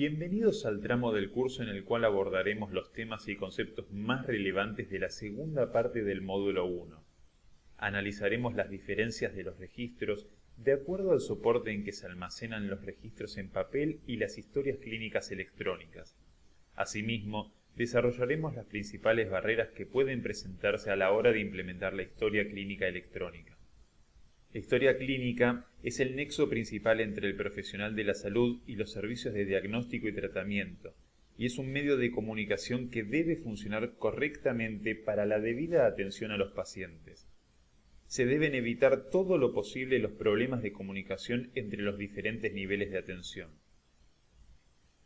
Bienvenidos al tramo del curso en el cual abordaremos los temas y conceptos más relevantes de la segunda parte del módulo 1. Analizaremos las diferencias de los registros de acuerdo al soporte en que se almacenan los registros en papel y las historias clínicas electrónicas. Asimismo, desarrollaremos las principales barreras que pueden presentarse a la hora de implementar la historia clínica electrónica. La historia clínica es el nexo principal entre el profesional de la salud y los servicios de diagnóstico y tratamiento, y es un medio de comunicación que debe funcionar correctamente para la debida atención a los pacientes. Se deben evitar todo lo posible los problemas de comunicación entre los diferentes niveles de atención.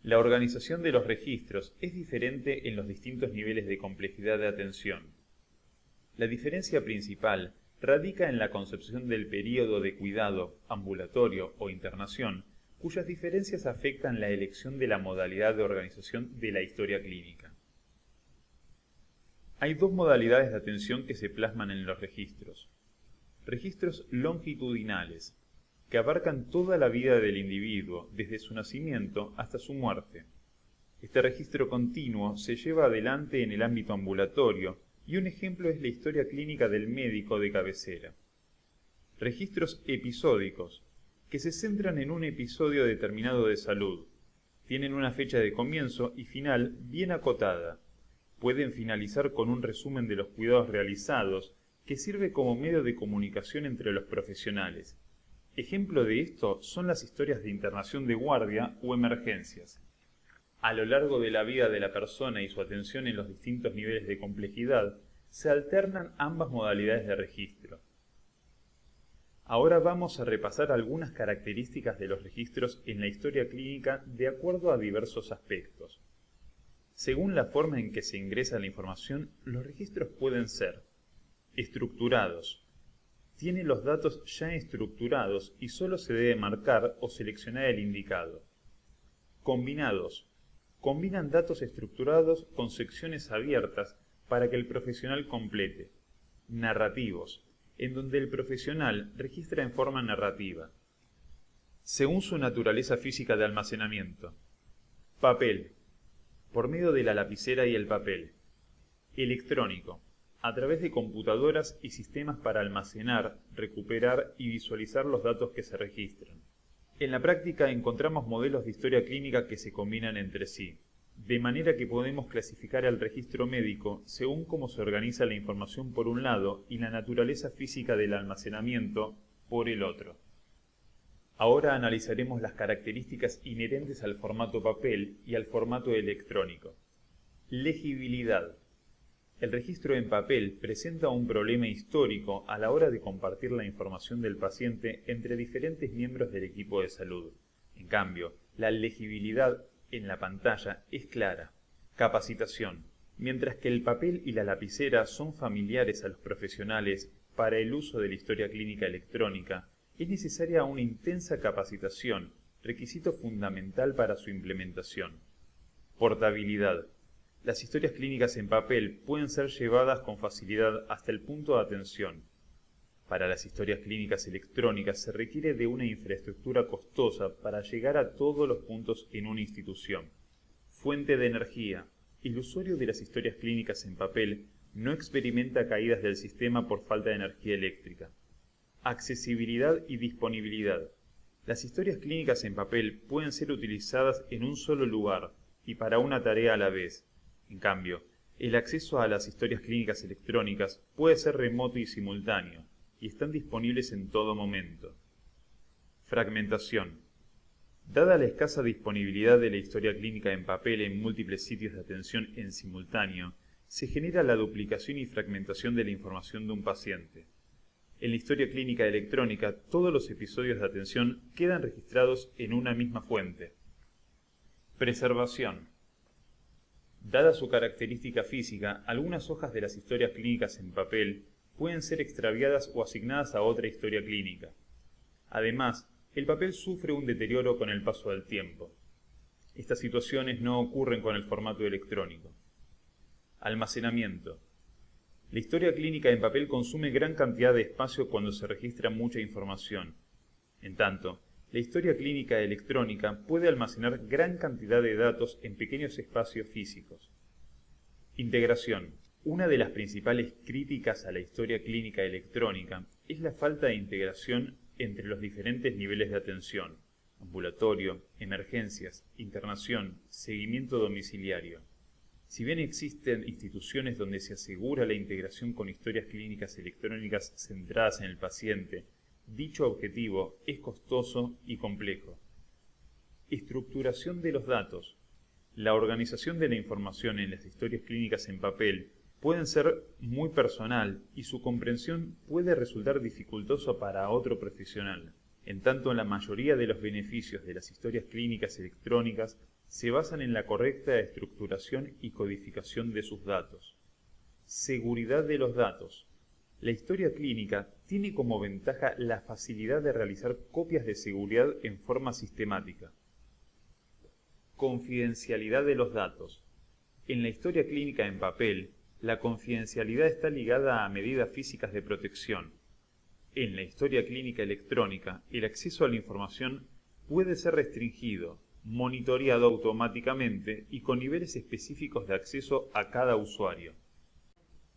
La organización de los registros es diferente en los distintos niveles de complejidad de atención. La diferencia principal radica en la concepción del período de cuidado, ambulatorio o internación, cuyas diferencias afectan la elección de la modalidad de organización de la historia clínica. Hay dos modalidades de atención que se plasman en los registros. Registros longitudinales, que abarcan toda la vida del individuo, desde su nacimiento hasta su muerte. Este registro continuo se lleva adelante en el ámbito ambulatorio, y un ejemplo es la historia clínica del médico de cabecera. Registros episódicos, que se centran en un episodio determinado de salud. Tienen una fecha de comienzo y final bien acotada. Pueden finalizar con un resumen de los cuidados realizados, que sirve como medio de comunicación entre los profesionales. Ejemplo de esto son las historias de internación de guardia o emergencias. A lo largo de la vida de la persona y su atención en los distintos niveles de complejidad, se alternan ambas modalidades de registro. Ahora vamos a repasar algunas características de los registros en la historia clínica de acuerdo a diversos aspectos. Según la forma en que se ingresa la información, los registros pueden ser estructurados. Tiene los datos ya estructurados y solo se debe marcar o seleccionar el indicado. Combinados. Combinan datos estructurados con secciones abiertas para que el profesional complete. Narrativos, en donde el profesional registra en forma narrativa, según su naturaleza física de almacenamiento. Papel, por medio de la lapicera y el papel. Electrónico, a través de computadoras y sistemas para almacenar, recuperar y visualizar los datos que se registran. En la práctica encontramos modelos de historia clínica que se combinan entre sí, de manera que podemos clasificar el registro médico según cómo se organiza la información por un lado y la naturaleza física del almacenamiento por el otro. Ahora analizaremos las características inherentes al formato papel y al formato electrónico. Legibilidad. El registro en papel presenta un problema histórico a la hora de compartir la información del paciente entre diferentes miembros del equipo de salud. En cambio, la legibilidad en la pantalla es clara. Capacitación. Mientras que el papel y la lapicera son familiares a los profesionales para el uso de la historia clínica electrónica, es necesaria una intensa capacitación, requisito fundamental para su implementación. Portabilidad. Las historias clínicas en papel pueden ser llevadas con facilidad hasta el punto de atención. Para las historias clínicas electrónicas se requiere de una infraestructura costosa para llegar a todos los puntos en una institución. Fuente de energía. El usuario de las historias clínicas en papel no experimenta caídas del sistema por falta de energía eléctrica. Accesibilidad y disponibilidad. Las historias clínicas en papel pueden ser utilizadas en un solo lugar y para una tarea a la vez. En cambio, el acceso a las historias clínicas electrónicas puede ser remoto y simultáneo, y están disponibles en todo momento. Fragmentación. Dada la escasa disponibilidad de la historia clínica en papel en múltiples sitios de atención en simultáneo, se genera la duplicación y fragmentación de la información de un paciente. En la historia clínica electrónica, todos los episodios de atención quedan registrados en una misma fuente. Preservación. Dada su característica física, algunas hojas de las historias clínicas en papel pueden ser extraviadas o asignadas a otra historia clínica. Además, el papel sufre un deterioro con el paso del tiempo. Estas situaciones no ocurren con el formato electrónico. Almacenamiento. La historia clínica en papel consume gran cantidad de espacio cuando se registra mucha información. En tanto, La historia clínica electrónica puede almacenar gran cantidad de datos en pequeños espacios físicos. Integración. Una de las principales críticas a la historia clínica electrónica es la falta de integración entre los diferentes niveles de atención: ambulatorio, emergencias, internación, seguimiento domiciliario. Si bien existen instituciones donde se asegura la integración con historias clínicas electrónicas centradas en el paciente, dicho objetivo es costoso y complejo. Estructuración de los datos. La organización de la información en las historias clínicas en papel pueden ser muy personal y su comprensión puede resultar dificultosa para otro profesional. En tanto, la mayoría de los beneficios de las historias clínicas electrónicas se basan en la correcta estructuración y codificación de sus datos. Seguridad de los datos. La historia clínica tiene como ventaja la facilidad de realizar copias de seguridad en forma sistemática. Confidencialidad de los datos. En la historia clínica en papel, la confidencialidad está ligada a medidas físicas de protección. En la historia clínica electrónica, el acceso a la información puede ser restringido, monitoreado automáticamente y con niveles específicos de acceso a cada usuario.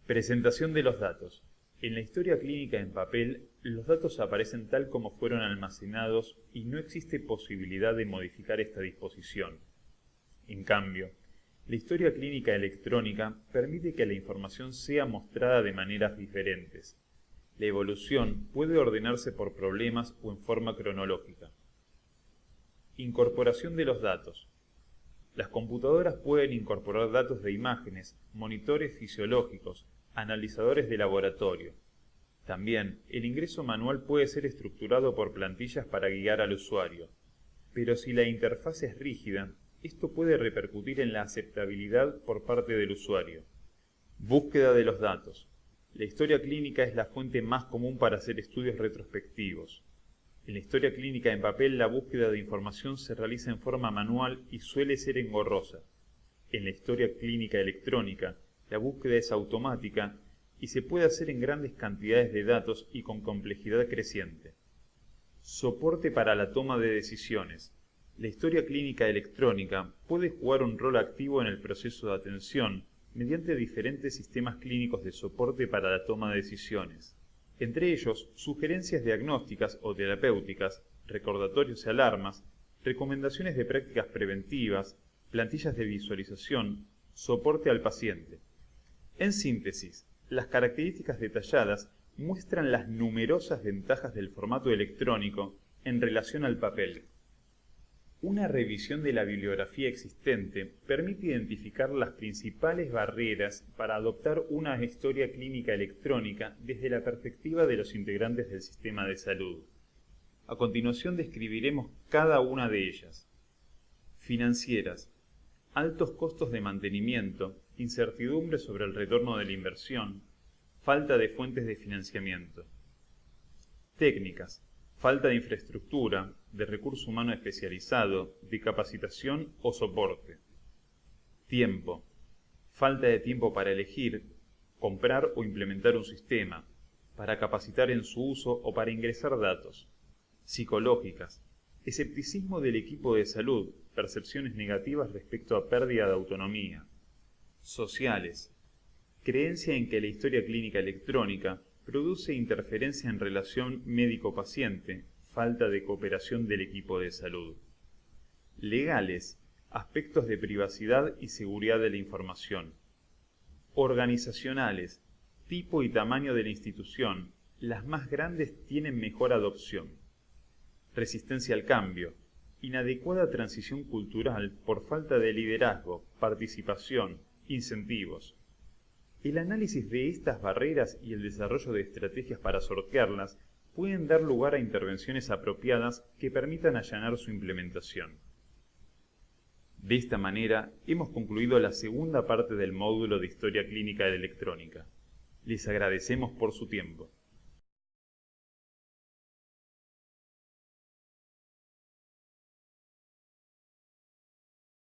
Presentación de los datos. En la historia clínica en papel, los datos aparecen tal como fueron almacenados y no existe posibilidad de modificar esta disposición. En cambio, la historia clínica electrónica permite que la información sea mostrada de maneras diferentes. La evolución puede ordenarse por problemas o en forma cronológica. Incorporación de los datos. Las computadoras pueden incorporar datos de imágenes, monitores fisiológicos, analizadores de laboratorio. También, el ingreso manual puede ser estructurado por plantillas para guiar al usuario. Pero si la interfaz es rígida, esto puede repercutir en la aceptabilidad por parte del usuario. Búsqueda de los datos. La historia clínica es la fuente más común para hacer estudios retrospectivos. En la historia clínica en papel, la búsqueda de información se realiza en forma manual y suele ser engorrosa. En la historia clínica electrónica, la búsqueda es automática y se puede hacer en grandes cantidades de datos y con complejidad creciente. Soporte para la toma de decisiones. La historia clínica electrónica puede jugar un rol activo en el proceso de atención mediante diferentes sistemas clínicos de soporte para la toma de decisiones. Entre ellos, sugerencias diagnósticas o terapéuticas, recordatorios y alarmas, recomendaciones de prácticas preventivas, plantillas de visualización, soporte al paciente. En síntesis, las características detalladas muestran las numerosas ventajas del formato electrónico en relación al papel. Una revisión de la bibliografía existente permite identificar las principales barreras para adoptar una historia clínica electrónica desde la perspectiva de los integrantes del sistema de salud. A continuación describiremos cada una de ellas. Financieras. Altos costos de mantenimiento, incertidumbre sobre el retorno de la inversión, falta de fuentes de financiamiento. Técnicas. Falta de infraestructura, de recurso humano especializado, de capacitación o soporte. Tiempo. Falta de tiempo para elegir, comprar o implementar un sistema, para capacitar en su uso o para ingresar datos. Psicológicas. Escepticismo del equipo de salud, percepciones negativas respecto a pérdida de autonomía. Sociales. Creencia en que la historia clínica electrónica produce interferencia en relación médico-paciente, falta de cooperación del equipo de salud. Legales, aspectos de privacidad y seguridad de la información. Organizacionales, tipo y tamaño de la institución, las más grandes tienen mejor adopción. Resistencia al cambio, inadecuada transición cultural por falta de liderazgo, participación, incentivos. El análisis de estas barreras y el desarrollo de estrategias para sortearlas pueden dar lugar a intervenciones apropiadas que permitan allanar su implementación. De esta manera, hemos concluido la segunda parte del módulo de Historia Clínica Electrónica. Les agradecemos por su tiempo.